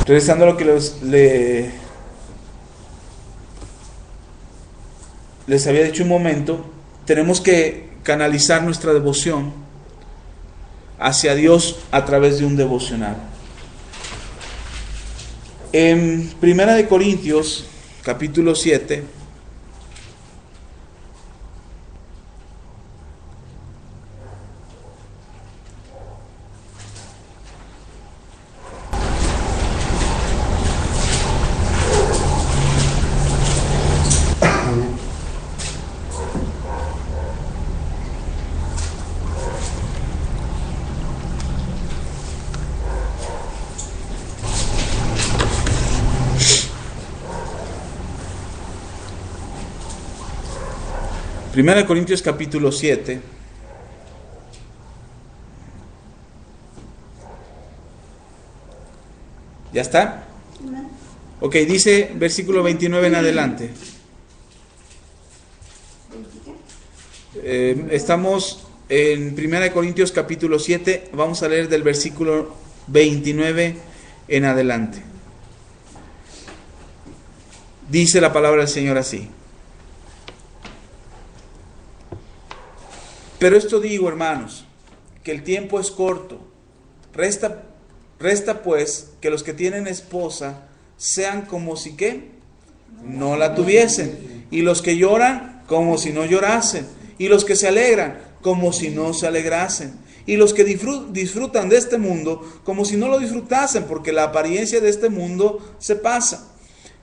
Regresando a lo que les había dicho un momento, tenemos que canalizar nuestra devoción hacia Dios a través de un devocional. En 1 Corintios, capítulo 7, Primera de Corintios capítulo 7. ¿Ya está? Ok, dice versículo 29 en adelante. Estamos en Primera de Corintios capítulo 7. Vamos a leer del versículo 29 en adelante. Dice la palabra del Señor así: pero esto digo, hermanos, que el tiempo es corto. Resta pues que los que tienen esposa sean como si ¿qué? No la tuviesen. Y los que lloran, como si no llorasen. Y los que se alegran, como si no se alegrasen. Y los que disfrutan de este mundo, como si no lo disfrutasen, porque la apariencia de este mundo se pasa.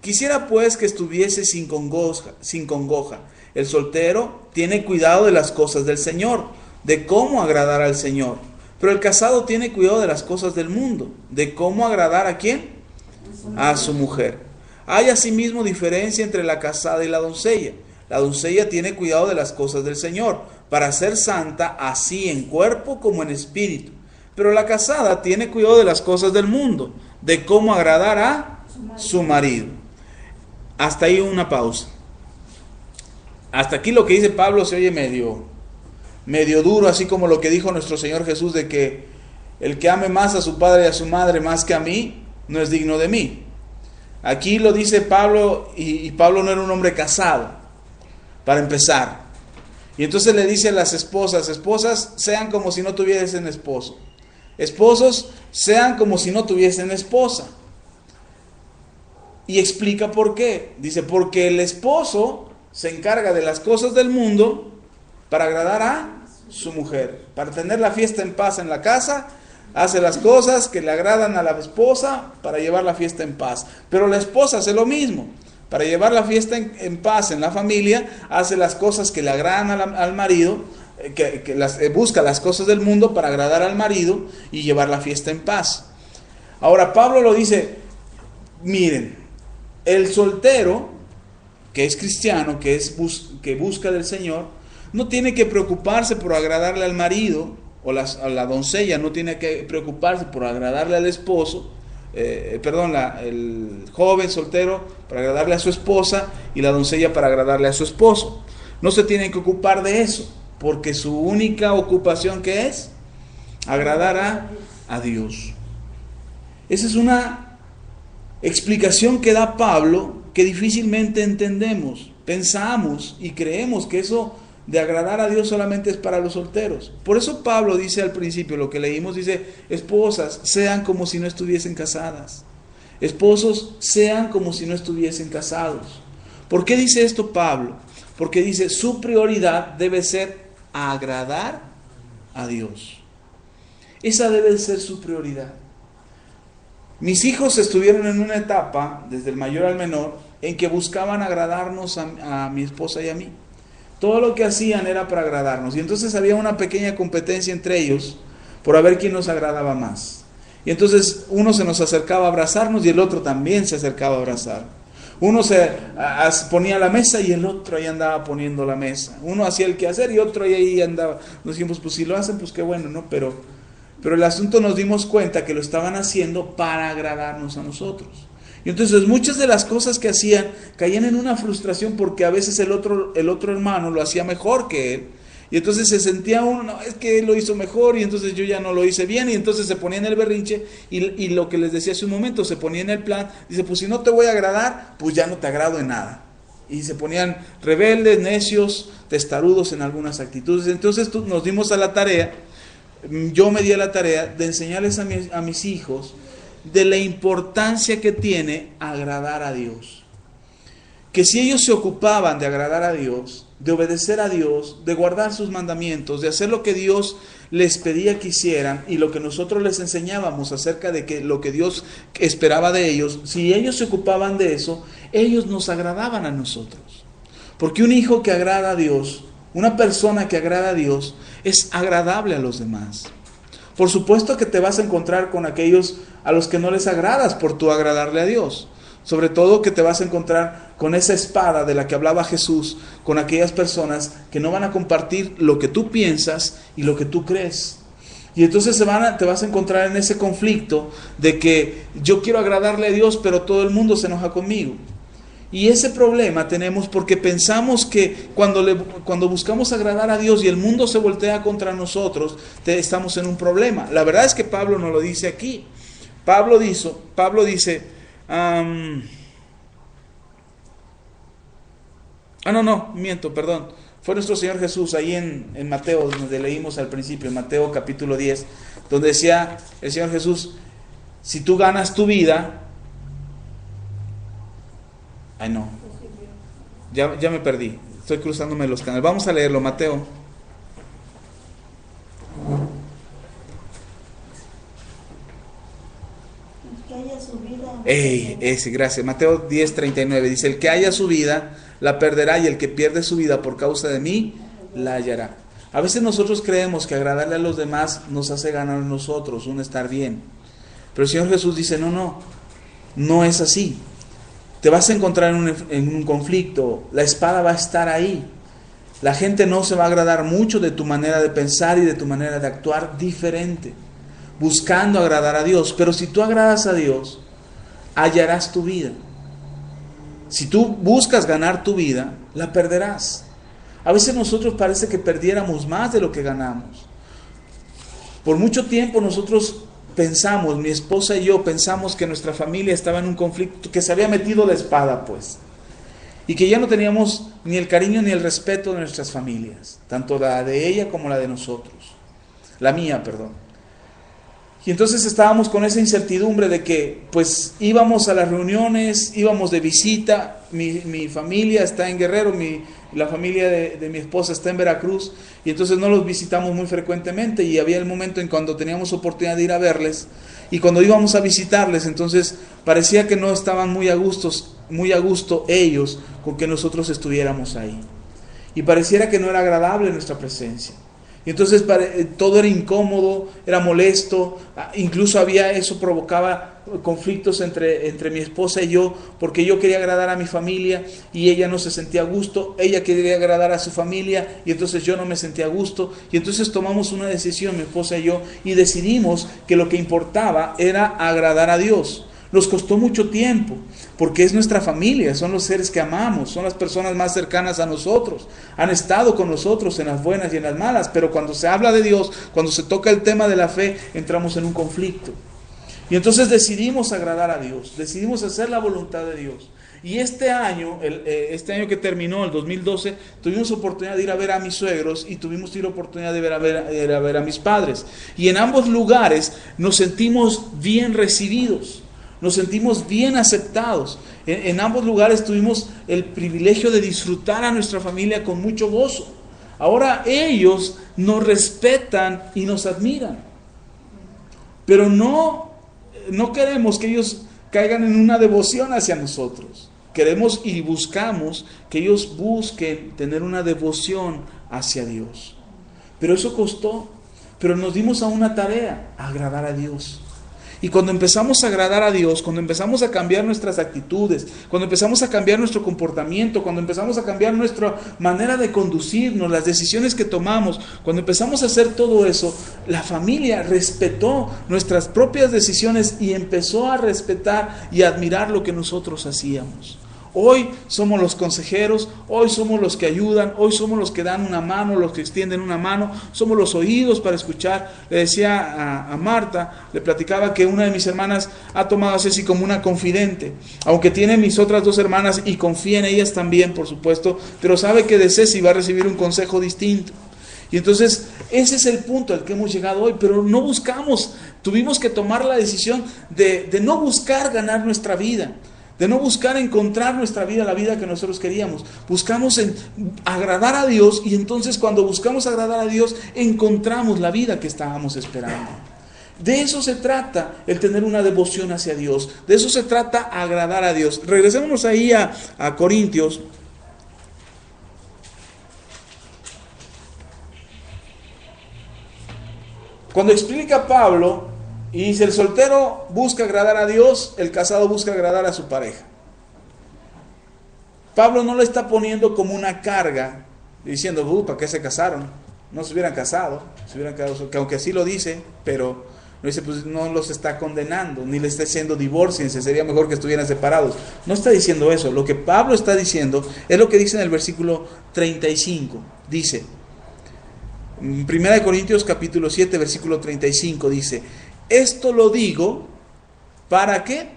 Quisiera pues que estuviese sin congoja. El soltero tiene cuidado de las cosas del Señor, de cómo agradar al Señor. Pero el casado tiene cuidado de las cosas del mundo, de cómo agradar ¿a quién? A su mujer. Hay asimismo diferencia entre la casada y la doncella. La doncella tiene cuidado de las cosas del Señor, para ser santa así en cuerpo como en espíritu. Pero la casada tiene cuidado de las cosas del mundo, de cómo agradar a su marido. Hasta ahí una pausa. Hasta aquí lo que dice Pablo se oye medio duro, así como lo que dijo nuestro Señor Jesús, de que el que ame más a su padre y a su madre más que a mí, no es digno de mí. Aquí lo dice Pablo, y Pablo no era un hombre casado, para empezar. Y entonces le dice a las esposas: esposas, sean como si no tuviesen esposo. Esposos, sean como si no tuviesen esposa. Y explica por qué. Dice, porque el esposo se encarga de las cosas del mundo para agradar a su mujer, para tener la fiesta en paz en la casa. Hace las cosas que le agradan a la esposa para llevar la fiesta en paz. Pero la esposa hace lo mismo. Para llevar la fiesta en paz en la familia, hace las cosas que le agradan al marido, busca las cosas del mundo para agradar al marido y llevar la fiesta en paz. Ahora Pablo lo dice, miren, el soltero que es cristiano, que busca del Señor, no tiene que preocuparse por agradarle al marido, o a la doncella no tiene que preocuparse por agradarle al esposo, el joven soltero para agradarle a su esposa y la doncella para agradarle a su esposo. No se tienen que ocupar de eso, porque su única ocupación ¿qué es? Agradar a Dios. Esa es una explicación que da Pablo que difícilmente entendemos. Pensamos y creemos que eso de agradar a Dios solamente es para los solteros. Por eso Pablo dice al principio, lo que leímos, dice, esposas, sean como si no estuviesen casadas. Esposos, sean como si no estuviesen casados. ¿Por qué dice esto Pablo? Porque dice, su prioridad debe ser agradar a Dios. Esa debe ser su prioridad. Mis hijos estuvieron en una etapa, desde el mayor al menor, en que buscaban agradarnos a mi esposa y a mí. Todo lo que hacían era para agradarnos. Y entonces había una pequeña competencia entre ellos por a ver quién nos agradaba más. Y entonces uno se nos acercaba a abrazarnos y el otro también se acercaba a abrazar. Uno se ponía la mesa y el otro ahí andaba poniendo la mesa. Uno hacía el quehacer y otro ahí andaba. Nos dijimos, pues si lo hacen, pues qué bueno, ¿no? Pero el asunto, nos dimos cuenta que lo estaban haciendo para agradarnos a nosotros. Y entonces muchas de las cosas que hacían caían en una frustración porque a veces el otro hermano lo hacía mejor que él. Y entonces se sentía uno, no, es que él lo hizo mejor y entonces yo ya no lo hice bien, y entonces se ponía en el berrinche y lo que les decía hace un momento, se ponía en el plan, dice, pues si no te voy a agradar, pues ya no te agrado en nada. Y se ponían rebeldes, necios, testarudos en algunas actitudes. Entonces nos dimos a la tarea, yo me di a la tarea de enseñarles a mis hijos de la importancia que tiene agradar a Dios. Que si ellos se ocupaban de agradar a Dios, de obedecer a Dios, de guardar sus mandamientos, de hacer lo que Dios les pedía que hicieran y lo que nosotros les enseñábamos acerca de que lo que Dios esperaba de ellos, si ellos se ocupaban de eso, ellos nos agradaban a nosotros. Porque un hijo que agrada a Dios, una persona que agrada a Dios, es agradable a los demás. Por supuesto que te vas a encontrar con aquellos a los que no les agradas por tu agradarle a Dios. Sobre todo que te vas a encontrar con esa espada de la que hablaba Jesús, con aquellas personas que no van a compartir lo que tú piensas y lo que tú crees. Y entonces te vas a encontrar en ese conflicto de que yo quiero agradarle a Dios, pero todo el mundo se enoja conmigo. Y ese problema tenemos porque pensamos que cuando buscamos agradar a Dios y el mundo se voltea contra nosotros, estamos en un problema. La verdad es que Pablo no lo dice aquí. Pablo dice perdón. Fue nuestro Señor Jesús ahí en Mateo, donde leímos al principio, en Mateo capítulo 10, donde decía el Señor Jesús, si tú ganas tu vida... Ya me perdí, estoy cruzándome los canales. Vamos a leerlo, Mateo. Gracias. Mateo 10:39 dice, el que haya su vida la perderá, y el que pierde su vida por causa de mí la hallará. A veces nosotros creemos que agradarle a los demás nos hace ganar a nosotros un estar bien, pero el Señor Jesús dice, no es así. Te vas a encontrar en un conflicto, la espada va a estar ahí. La gente no se va a agradar mucho de tu manera de pensar y de tu manera de actuar diferente, buscando agradar a Dios. Pero si tú agradas a Dios, hallarás tu vida. Si tú buscas ganar tu vida, la perderás. A veces nosotros parece que perdiéramos más de lo que ganamos. Por mucho tiempo nosotros pensamos, mi esposa y yo pensamos que nuestra familia estaba en un conflicto, que se había metido la espada, pues. Y que ya no teníamos ni el cariño ni el respeto de nuestras familias, tanto la de ella como la de nosotros. La mía, perdón. Y entonces estábamos con esa incertidumbre de que, pues, íbamos a las reuniones, íbamos de visita, mi familia está en Guerrero, la familia de mi esposa está en Veracruz, y entonces no los visitamos muy frecuentemente, y había el momento en cuando teníamos oportunidad de ir a verles, y cuando íbamos a visitarles, entonces parecía que no estaban muy a gusto ellos con que nosotros estuviéramos ahí. Y pareciera que no era agradable nuestra presencia. Y entonces todo era incómodo, era molesto, incluso eso provocaba conflictos entre mi esposa y yo, porque yo quería agradar a mi familia y ella no se sentía a gusto, ella quería agradar a su familia y entonces yo no me sentía a gusto, y entonces tomamos una decisión, mi esposa y yo, y decidimos que lo que importaba era agradar a Dios. Nos costó mucho tiempo, porque es nuestra familia, son los seres que amamos, son las personas más cercanas a nosotros, han estado con nosotros en las buenas y en las malas, pero cuando se habla de Dios, cuando se toca el tema de la fe, entramos en un conflicto. Y entonces decidimos agradar a Dios, decidimos hacer la voluntad de Dios. Y este año que terminó, el 2012, tuvimos oportunidad de ir a ver a mis suegros y tuvimos oportunidad de ir a ver a mis padres. Y en ambos lugares nos sentimos bien recibidos. Nos sentimos bien aceptados. En ambos lugares tuvimos el privilegio de disfrutar a nuestra familia con mucho gozo. Ahora ellos nos respetan y nos admiran. Pero no queremos que ellos caigan en una devoción hacia nosotros. Queremos y buscamos que ellos busquen tener una devoción hacia Dios. Pero eso costó. Pero nos dimos a una tarea, agradar a Dios. Y cuando empezamos a agradar a Dios, cuando empezamos a cambiar nuestras actitudes, cuando empezamos a cambiar nuestro comportamiento, cuando empezamos a cambiar nuestra manera de conducirnos, las decisiones que tomamos, cuando empezamos a hacer todo eso, la familia respetó nuestras propias decisiones y empezó a respetar y admirar lo que nosotros hacíamos. Hoy somos los consejeros, hoy somos los que ayudan, hoy somos los que dan una mano, los que extienden una mano, somos los oídos para escuchar. Le decía a Marta, le platicaba que una de mis hermanas ha tomado a Ceci como una confidente, aunque tiene mis otras 2 hermanas y confía en ellas también, por supuesto, pero sabe que de Ceci va a recibir un consejo distinto. Y entonces ese es el punto al que hemos llegado hoy, pero no buscamos, tuvimos que tomar la decisión de no buscar ganar nuestra vida, de no buscar encontrar nuestra vida, la vida que nosotros queríamos. Buscamos agradar a Dios, y entonces cuando buscamos agradar a Dios, encontramos la vida que estábamos esperando. De eso se trata el tener una devoción hacia Dios, de eso se trata agradar a Dios. Regresémonos ahí a Corintios. Cuando explica Pablo y dice, el soltero busca agradar a Dios, el casado busca agradar a su pareja. Pablo no lo está poniendo como una carga, diciendo, ¿para qué se casaron? No se hubieran casado, que aunque así lo dice, pero no dice, pues no los está condenando, ni le está diciendo divórciense, sería mejor que estuvieran separados. No está diciendo eso. Lo que Pablo está diciendo es lo que dice en el versículo 35. Dice, 1 Corintios capítulo 7, versículo 35, dice, esto lo digo, ¿para qué?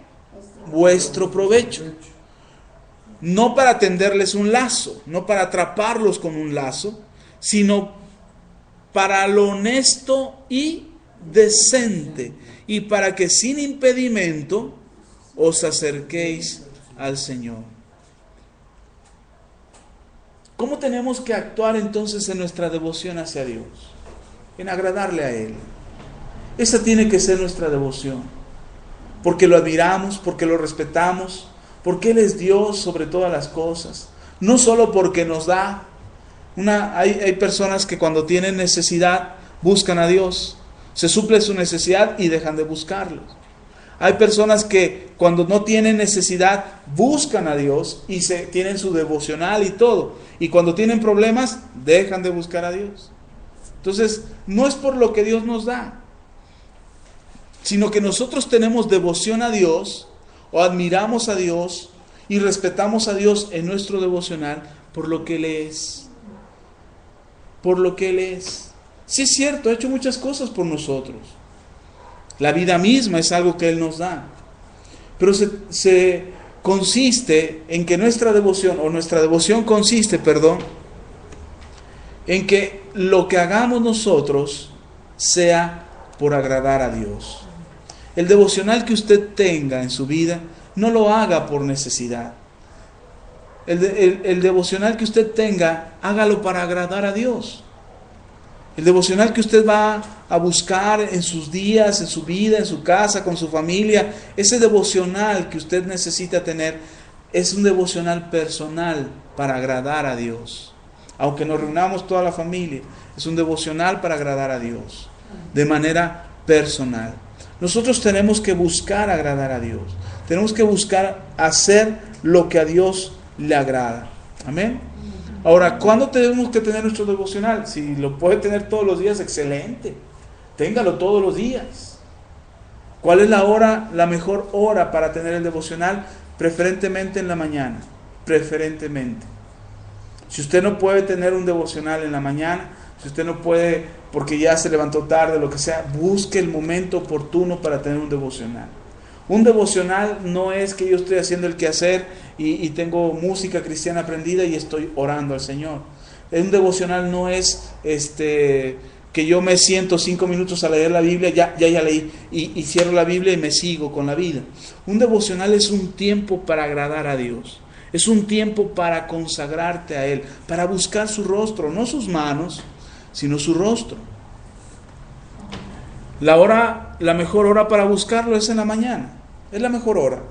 Vuestro provecho. No para tenderles un lazo, no para atraparlos con un lazo, sino para lo honesto y decente, y para que sin impedimento os acerquéis al Señor. ¿Cómo tenemos que actuar entonces en nuestra devoción hacia Dios? En agradarle a Él. Esa tiene que ser nuestra devoción, porque lo admiramos, porque lo respetamos, porque Él es Dios sobre todas las cosas, no solo porque nos da. Hay personas que cuando tienen necesidad buscan a Dios, se suple su necesidad y dejan de buscarlos. Hay personas que cuando no tienen necesidad buscan a Dios y tienen su devocional y todo, y cuando tienen problemas dejan de buscar a Dios. Entonces no es por lo que Dios nos da, sino que nosotros tenemos devoción a Dios, o admiramos a Dios y respetamos a Dios en nuestro devocional por lo que Él es. Por lo que Él es. Sí es cierto, ha hecho muchas cosas por nosotros. La vida misma es algo que Él nos da. Pero se consiste en que nuestra devoción consiste, en que lo que hagamos nosotros sea por agradar a Dios. El devocional que usted tenga en su vida, no lo haga por necesidad. El devocional que usted tenga, hágalo para agradar a Dios. El devocional que usted va a buscar en sus días, en su vida, en su casa, con su familia, ese devocional que usted necesita tener, es un devocional personal para agradar a Dios. Aunque nos reunamos toda la familia, es un devocional para agradar a Dios, de manera personal. Nosotros tenemos que buscar agradar a Dios. Tenemos que buscar hacer lo que a Dios le agrada. Amén. Ahora, ¿cuándo tenemos que tener nuestro devocional? Si lo puede tener todos los días, excelente. Téngalo todos los días. ¿Cuál es la mejor hora para tener el devocional? Preferentemente en la mañana. Preferentemente. Si usted no puede tener un devocional en la mañana, si usted no puede porque ya se levantó tarde, lo que sea, busque el momento oportuno para tener un devocional. Un devocional no es que yo estoy haciendo el quehacer y tengo música cristiana aprendida y estoy orando al Señor. Un devocional no es que yo me siento 5 minutos a leer la Biblia, ya leí, y cierro la Biblia y me sigo con la vida. Un devocional es un tiempo para agradar a Dios. Es un tiempo para consagrarte a Él, para buscar su rostro, no sus manos, sino su rostro. La mejor hora para buscarlo es en la mañana. Es la mejor hora.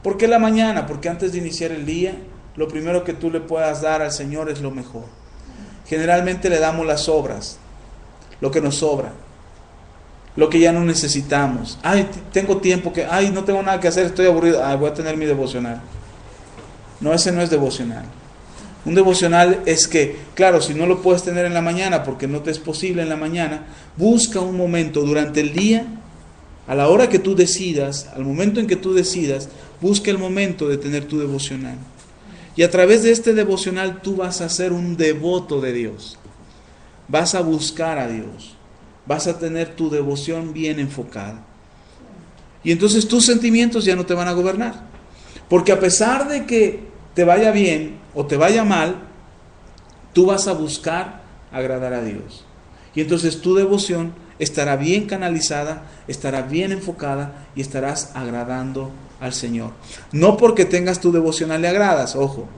¿Por qué la mañana? Porque antes de iniciar el día, lo primero que tú le puedas dar al Señor es lo mejor. Generalmente le damos las sobras, lo que nos sobra, lo que ya no necesitamos. Tengo tiempo no tengo nada que hacer, estoy aburrido. Voy a tener mi devocional. No, ese no es devocional. Un devocional es que, claro, si no lo puedes tener en la mañana porque no te es posible en la mañana, busca un momento durante el día, a la hora que tú decidas, al momento en que tú decidas, busca el momento de tener tu devocional. Y a través de este devocional tú vas a ser un devoto de Dios. Vas a buscar a Dios. Vas a tener tu devoción bien enfocada. Y entonces tus sentimientos ya no te van a gobernar. Porque a pesar de que te vaya bien o te vaya mal, tú vas a buscar agradar a Dios. Y entonces tu devoción estará bien canalizada, estará bien enfocada y estarás agradando al Señor. No porque tengas tu devocional le agradas, ojo.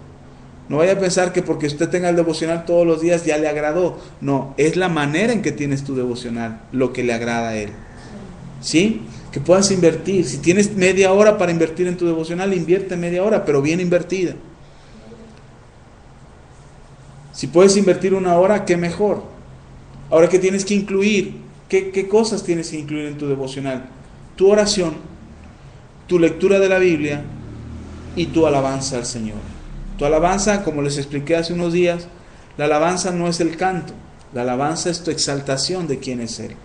No vaya a pensar que porque usted tenga el devocional todos los días ya le agradó. No, es la manera en que tienes tu devocional lo que le agrada a Él. ¿Sí? Que puedas invertir. Si tienes media hora para invertir en tu devocional, invierte media hora, pero bien invertida. Si puedes invertir una hora, qué mejor. Ahora, ¿qué tienes que incluir? ¿Qué cosas tienes que incluir en tu devocional? Tu oración, tu lectura de la Biblia y tu alabanza al Señor. Tu alabanza, como les expliqué hace unos días, la alabanza no es el canto, la alabanza es tu exaltación de quién es Él.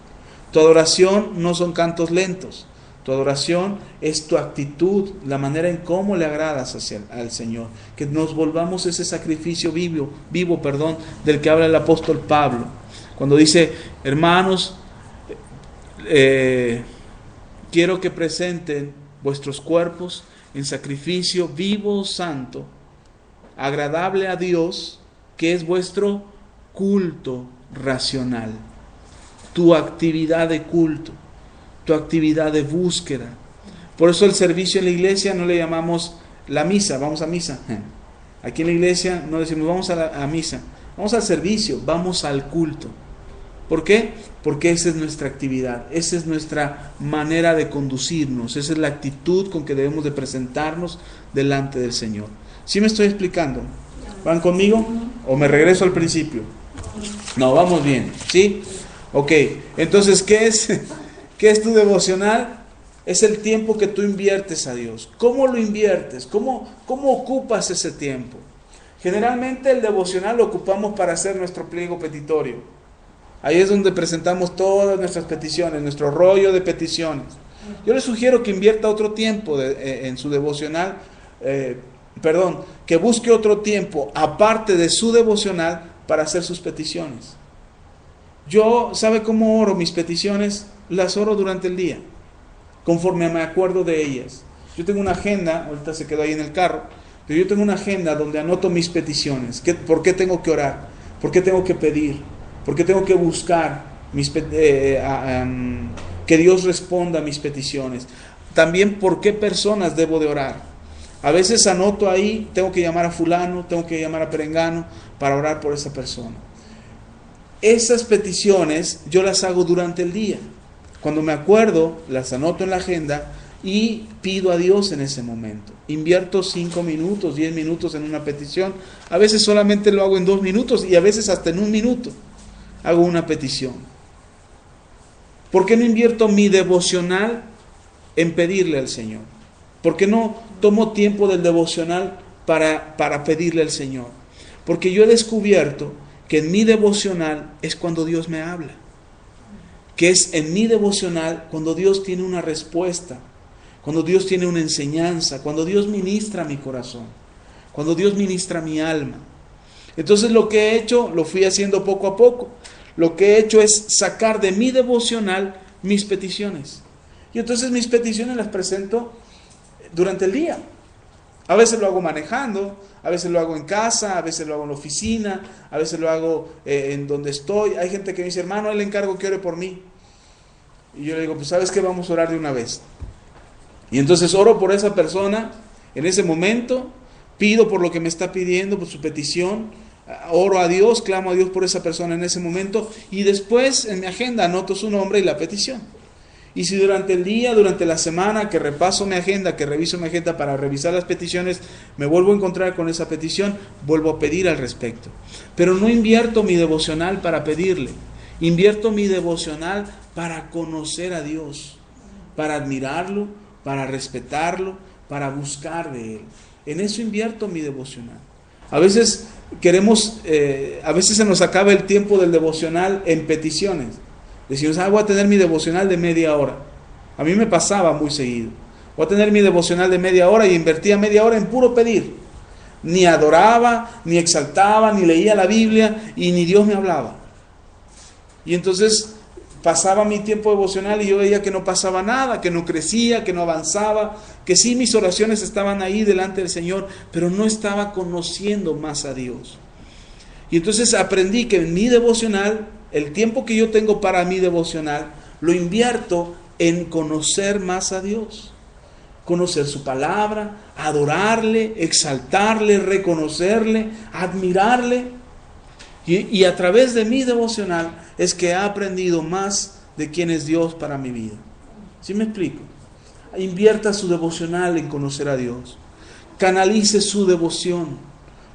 Tu adoración no son cantos lentos, tu adoración es tu actitud, la manera en cómo le agradas al Señor. Que nos volvamos ese sacrificio vivo, del que habla el apóstol Pablo. Cuando dice, hermanos, quiero que presenten vuestros cuerpos en sacrificio vivo, santo, agradable a Dios, que es vuestro culto racional. Tu actividad de culto, tu actividad de búsqueda. Por eso el servicio en la iglesia no le llamamos la misa, vamos a misa. Aquí en la iglesia no decimos vamos a misa, vamos al servicio, vamos al culto. ¿Por qué? Porque esa es nuestra actividad, esa es nuestra manera de conducirnos, esa es la actitud con que debemos de presentarnos delante del Señor. ¿Sí me estoy explicando? ¿Van conmigo? ¿O me regreso al principio? No, vamos bien, ¿sí? Ok, entonces, ¿qué es tu devocional? Es el tiempo que tú inviertes a Dios. ¿Cómo lo inviertes? ¿Cómo ocupas ese tiempo? Generalmente el devocional lo ocupamos para hacer nuestro pliego petitorio. Ahí es donde presentamos todas nuestras peticiones, nuestro rollo de peticiones. Yo le sugiero que invierta otro tiempo en su devocional, que busque otro tiempo aparte de su devocional para hacer sus peticiones. Yo, ¿sabe cómo oro mis peticiones? Las oro durante el día, conforme me acuerdo de ellas. Yo tengo una agenda, ahorita se quedó ahí en el carro, pero yo tengo una agenda donde anoto mis peticiones. ¿Por qué tengo que orar? ¿Por qué tengo que pedir? ¿Por qué tengo que buscar que Dios responda a mis peticiones? También, ¿por qué personas debo de orar? A veces anoto ahí, tengo que llamar a fulano, tengo que llamar a perengano para orar por esa persona. Esas peticiones yo las hago durante el día. Cuando me acuerdo, las anoto en la agenda y pido a Dios en ese momento. Invierto 5 minutos, 10 minutos en una petición. A veces solamente lo hago en 2 minutos y a veces hasta en 1 minuto hago una petición. ¿Por qué no invierto mi devocional en pedirle al Señor? ¿Por qué no tomo tiempo del devocional para pedirle al Señor? Porque yo he descubierto que en mi devocional es cuando Dios me habla. Que es en mi devocional cuando Dios tiene una respuesta, cuando Dios tiene una enseñanza, cuando Dios ministra mi corazón, cuando Dios ministra mi alma. Entonces lo que he hecho, lo fui haciendo poco a poco. Lo que he hecho es sacar de mi devocional mis peticiones. Y entonces mis peticiones las presento durante el día. A veces lo hago manejando, a veces lo hago en casa, a veces lo hago en la oficina, a veces lo hago en donde estoy. Hay gente que me dice, hermano, le encargo que ore por mí. Y yo le digo, pues ¿sabes qué? Vamos a orar de una vez. Y entonces oro por esa persona en ese momento, pido por lo que me está pidiendo, por su petición, oro a Dios, clamo a Dios por esa persona en ese momento y después en mi agenda anoto su nombre y la petición. Y si durante el día, durante la semana que repaso mi agenda, que reviso mi agenda para revisar las peticiones, me vuelvo a encontrar con esa petición, vuelvo a pedir al respecto. Pero no invierto mi devocional para pedirle, invierto mi devocional para conocer a Dios, para admirarlo, para respetarlo, para buscar de Él. En eso invierto mi devocional. A veces a veces se nos acaba el tiempo del devocional en peticiones. Decimos, voy a tener mi devocional de media hora. A mí me pasaba muy seguido. Voy a tener mi devocional de media hora y invertía media hora en puro pedir. Ni adoraba, ni exaltaba, ni leía la Biblia y ni Dios me hablaba. Y entonces pasaba mi tiempo devocional y yo veía que no pasaba nada, que no crecía, que no avanzaba, que sí mis oraciones estaban ahí delante del Señor, pero no estaba conociendo más a Dios. Y entonces aprendí que en mi devocional, el tiempo que yo tengo para mi devocional, lo invierto en conocer más a Dios. Conocer su palabra, adorarle, exaltarle, reconocerle, admirarle. Y a través de mi devocional es que he aprendido más de quién es Dios para mi vida. ¿Sí me explico? Invierta su devocional en conocer a Dios. Canalice su devoción.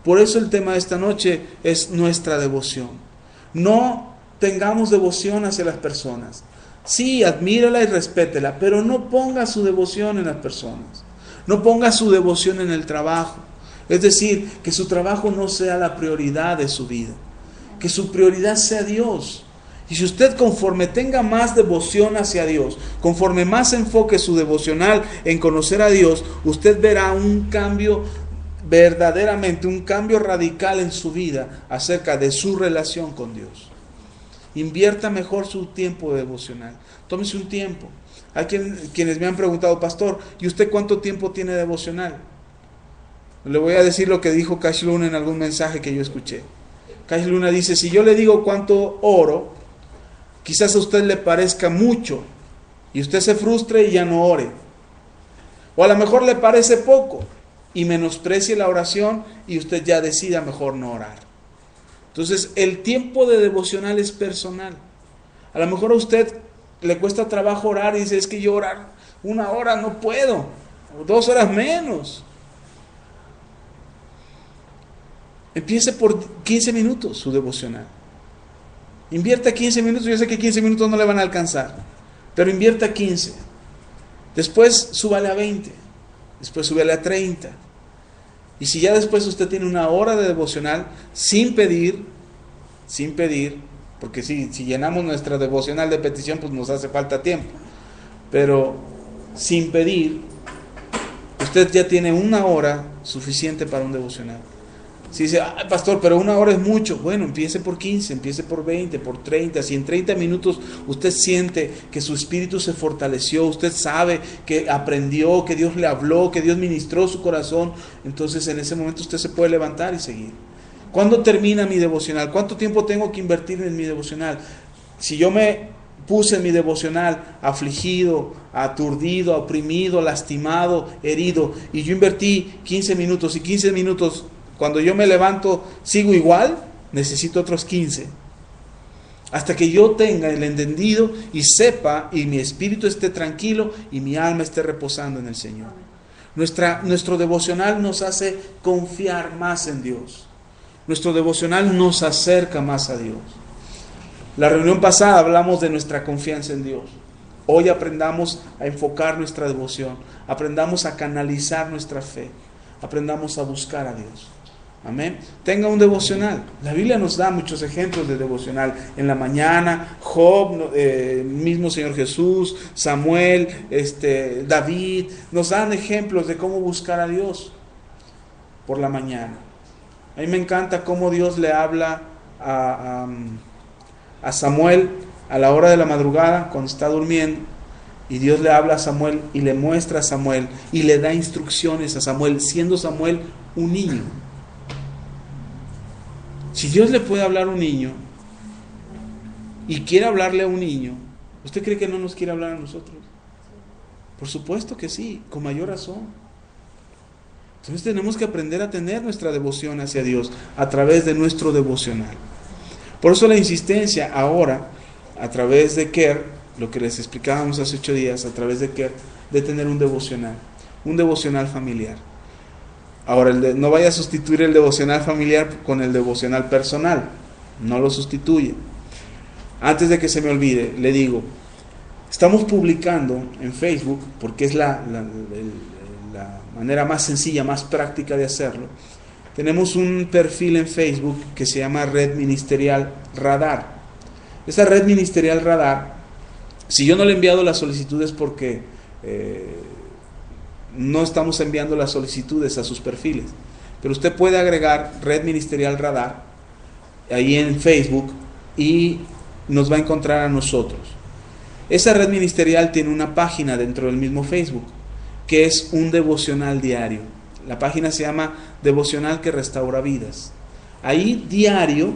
Por eso el tema de esta noche es nuestra devoción. No tengamos devoción hacia las personas. Sí, admírala y respétela, pero no ponga su devoción en las personas. No ponga su devoción en el trabajo. Es decir, que su trabajo no sea la prioridad de su vida. Que su prioridad sea Dios. Y si usted conforme tenga más devoción hacia Dios, conforme más enfoque su devocional en conocer a Dios, usted verá un cambio, verdaderamente un cambio radical en su vida acerca de su relación con Dios. Invierta mejor su tiempo devocional. Tómese un tiempo. Hay quienes me han preguntado, pastor, ¿y usted cuánto tiempo tiene devocional? Le voy a decir lo que dijo Cash Luna en algún mensaje que yo escuché. Cash Luna dice, si yo le digo cuánto oro, quizás a usted le parezca mucho y usted se frustre y ya no ore. O a lo mejor le parece poco y menosprecie la oración y usted ya decida mejor no orar. Entonces, el tiempo de devocional es personal. A lo mejor a usted le cuesta trabajo orar y dice, es que yo orar 1 hora no puedo, o 2 horas menos. Empiece por 15 minutos su devocional. Invierta 15 minutos, yo sé que 15 minutos no le van a alcanzar, pero invierta 15. Después súbale a 20, después súbale a 30. Y si ya después usted tiene 1 hora de devocional, sin pedir, porque si llenamos nuestra devocional de petición, pues nos hace falta tiempo. Pero sin pedir, usted ya tiene 1 hora suficiente para un devocional. Si dice, pastor, pero 1 hora es mucho. Bueno, empiece por 15, empiece por 20, por 30. Si en 30 minutos usted siente que su espíritu se fortaleció, usted sabe que aprendió, que Dios le habló, que Dios ministró su corazón, entonces en ese momento usted se puede levantar y seguir. ¿Cuándo termina mi devocional? ¿Cuánto tiempo tengo que invertir en mi devocional? Si yo me puse en mi devocional afligido, aturdido, oprimido, lastimado, herido, y yo invertí 15 minutos y 15 minutos... Cuando yo me levanto, sigo igual, necesito otros 15. Hasta que yo tenga el entendido y sepa y mi espíritu esté tranquilo y mi alma esté reposando en el Señor. Nuestro devocional nos hace confiar más en Dios. Nuestro devocional nos acerca más a Dios. La reunión pasada hablamos de nuestra confianza en Dios. Hoy aprendamos a enfocar nuestra devoción. Aprendamos a canalizar nuestra fe. Aprendamos a buscar a Dios. Amén. Tenga un devocional. La Biblia nos da muchos ejemplos de devocional. En la mañana, Job, mismo Señor Jesús, Samuel, David, nos dan ejemplos de cómo buscar a Dios por la mañana. A mí me encanta cómo Dios le habla a Samuel a la hora de la madrugada, cuando está durmiendo. Y Dios le habla a Samuel y le muestra a Samuel y le da instrucciones a Samuel, siendo Samuel un niño. Si Dios le puede hablar a un niño y quiere hablarle a un niño, ¿usted cree que no nos quiere hablar a nosotros? Por supuesto que sí, con mayor razón. Entonces tenemos que aprender a tener nuestra devoción hacia Dios a través de nuestro devocional. Por eso la insistencia ahora, a través de Care, lo que les explicábamos hace 8 días, a través de Care, de tener un devocional familiar. Ahora, no vaya a sustituir el devocional familiar con el devocional personal. No lo sustituye. Antes de que se me olvide, le digo, estamos publicando en Facebook, porque es la manera más sencilla, más práctica de hacerlo. Tenemos un perfil en Facebook que se llama Red Ministerial Radar. Esa Red Ministerial Radar, si yo no le he enviado la solicitud es porque no estamos enviando las solicitudes a sus perfiles. Pero usted puede agregar Red Ministerial Radar ahí en Facebook y nos va a encontrar a nosotros. Esa red ministerial tiene una página dentro del mismo Facebook, que es un devocional diario. La página se llama Devocional que Restaura Vidas. Ahí diario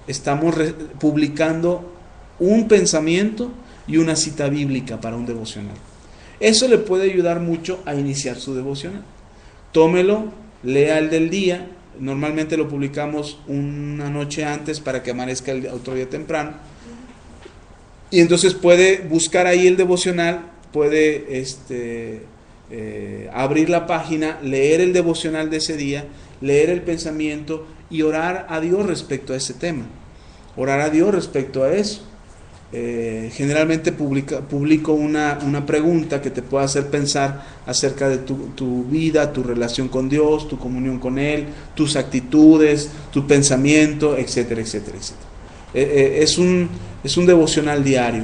estamos publicando un pensamiento y una cita bíblica para un devocional. Eso le puede ayudar mucho a iniciar su devocional. Tómelo, lea el del día. Normalmente lo publicamos una noche antes para que amanezca el otro día temprano. Y entonces puede buscar ahí el devocional, puede abrir la página, leer el devocional de ese día, leer el pensamiento y orar a Dios respecto a ese tema. Orar a Dios respecto a eso. Generalmente publico una pregunta que te pueda hacer pensar acerca de tu vida, tu relación con Dios, tu comunión con Él, tus actitudes, tu pensamiento, etcétera, etcétera, etcétera. Es un devocional diario.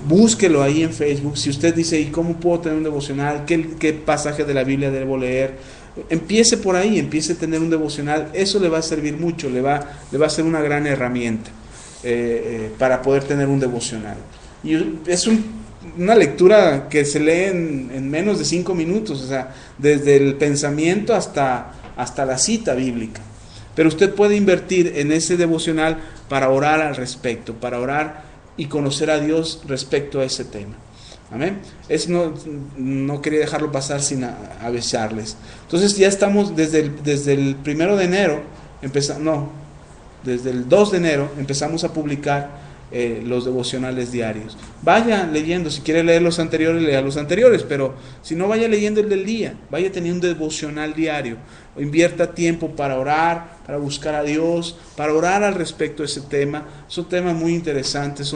Búsquelo ahí en Facebook. Si usted dice, ¿y cómo puedo tener un devocional? ¿Qué pasaje de la Biblia debo leer? Empiece por ahí, empiece a tener un devocional. Eso le va a servir mucho, le va a ser una gran herramienta para poder tener un devocional. Y es una lectura que se lee en menos de 5 minutos, o sea, desde el pensamiento hasta la cita bíblica. Pero usted puede invertir en ese devocional para orar al respecto, para orar y conocer a Dios respecto a ese tema. Amén. Eso no quería dejarlo pasar sin avisarles. Entonces ya estamos desde el 1 de enero, desde el 2 de enero empezamos a publicar los devocionales diarios. Vaya leyendo, si quiere leer los anteriores, lea los anteriores, pero si no, vaya leyendo el del día, vaya teniendo un devocional diario. Invierta tiempo para orar, para buscar a Dios, para orar al respecto de ese tema. Son temas muy interesantes,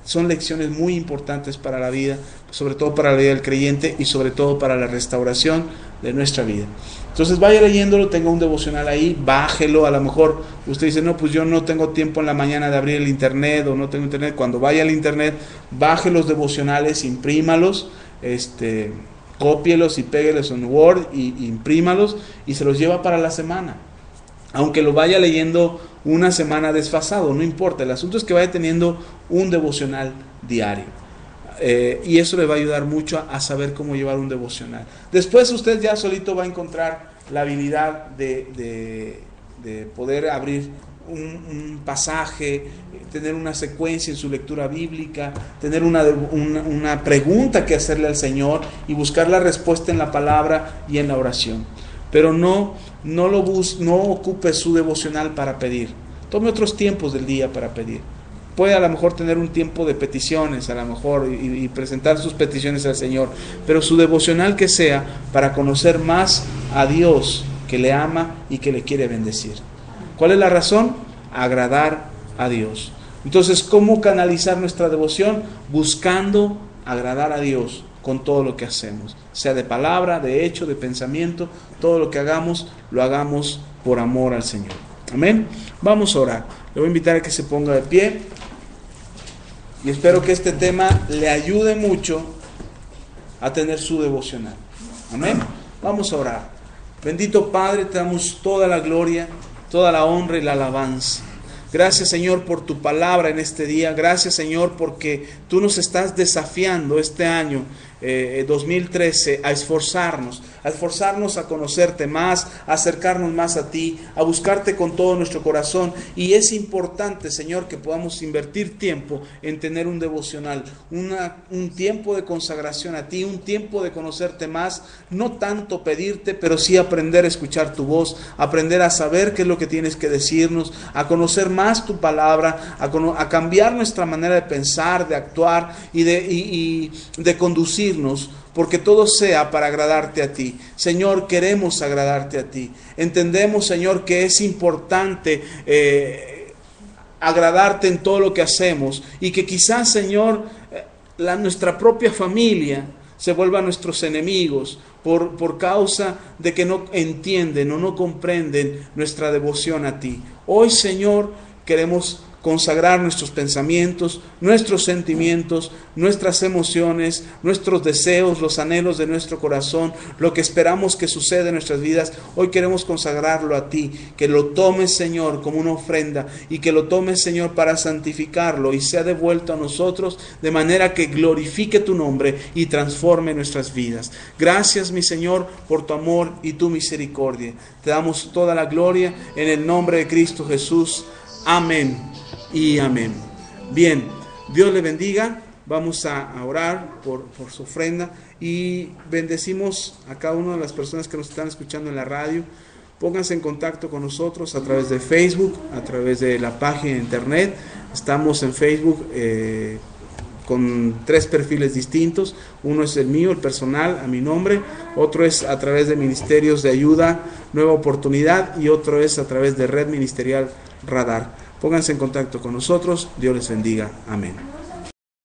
son lecciones muy importantes para la vida, sobre todo para la vida del creyente y sobre todo para la restauración de nuestra vida. Entonces vaya leyéndolo, tenga un devocional ahí, bájelo. A lo mejor usted dice, no, pues yo no tengo tiempo en la mañana de abrir el internet o no tengo internet. Cuando vaya al internet, baje los devocionales, imprímalos, cópielos y péguelos en Word y imprímalos y se los lleva para la semana. Aunque lo vaya leyendo una semana desfasado, no importa. El asunto es que vaya teniendo un devocional diario. Y eso le va a ayudar mucho a saber cómo llevar un devocional. Después usted ya solito va a encontrar la habilidad de poder abrir un pasaje, tener una secuencia en su lectura bíblica, tener una pregunta que hacerle al Señor y buscar la respuesta en la palabra y en la oración. Pero no ocupe su devocional para pedir. Tome otros tiempos del día para pedir. Puede a lo mejor tener un tiempo de peticiones, a lo mejor, y presentar sus peticiones al Señor, pero su devocional que sea para conocer más a Dios, que le ama y que le quiere bendecir. ¿Cuál es la razón? Agradar a Dios. Entonces, ¿cómo canalizar nuestra devoción? Buscando agradar a Dios con todo lo que hacemos, sea de palabra, de hecho, de pensamiento. Todo lo que hagamos, lo hagamos por amor al Señor. Amén. Vamos a orar. Le voy a invitar a que se ponga de pie y espero que este tema le ayude mucho a tener su devocional. Amén. Vamos a orar. Bendito Padre, te damos toda la gloria, toda la honra y la alabanza. Gracias, Señor, por tu palabra en este día. Gracias, Señor, porque tú nos estás desafiando este año 2013 a esforzarnos a conocerte más, a acercarnos más a ti, a buscarte con todo nuestro corazón. Y es importante, Señor, que podamos invertir tiempo en tener un devocional, un tiempo de consagración a ti, un tiempo de conocerte más, no tanto pedirte, pero sí aprender a escuchar tu voz, aprender a saber qué es lo que tienes que decirnos, a conocer más tu palabra, a cambiar nuestra manera de pensar, de actuar y de conducirnos, porque todo sea para agradarte a ti. Señor, queremos agradarte a ti. Entendemos, Señor, que es importante agradarte en todo lo que hacemos y que quizás, Señor, nuestra propia familia se vuelva nuestros enemigos por causa de que no entienden o no comprenden nuestra devoción a ti. Hoy, Señor, queremos consagrar nuestros pensamientos, nuestros sentimientos, nuestras emociones, nuestros deseos, los anhelos de nuestro corazón, lo que esperamos que suceda en nuestras vidas. Hoy queremos consagrarlo a ti, que lo tomes, Señor, como una ofrenda, y que lo tomes, Señor, para santificarlo y sea devuelto a nosotros de manera que glorifique tu nombre y transforme nuestras vidas. Gracias, mi Señor, por tu amor y tu misericordia. Te damos toda la gloria en el nombre de Cristo Jesús. Amén y amén. Bien, Dios le bendiga. Vamos a orar por su ofrenda y bendecimos a cada una de las personas que nos están escuchando en la radio. Pónganse en contacto con nosotros a través de Facebook, a través de la página de internet. Estamos en Facebook con 3 perfiles distintos. Uno es el mío, el personal, a mi nombre. Otro es a través de Ministerios de Ayuda, Nueva Oportunidad, y otro es a través de Red Ministerial Radar. Pónganse en contacto con nosotros. Dios les bendiga. Amén.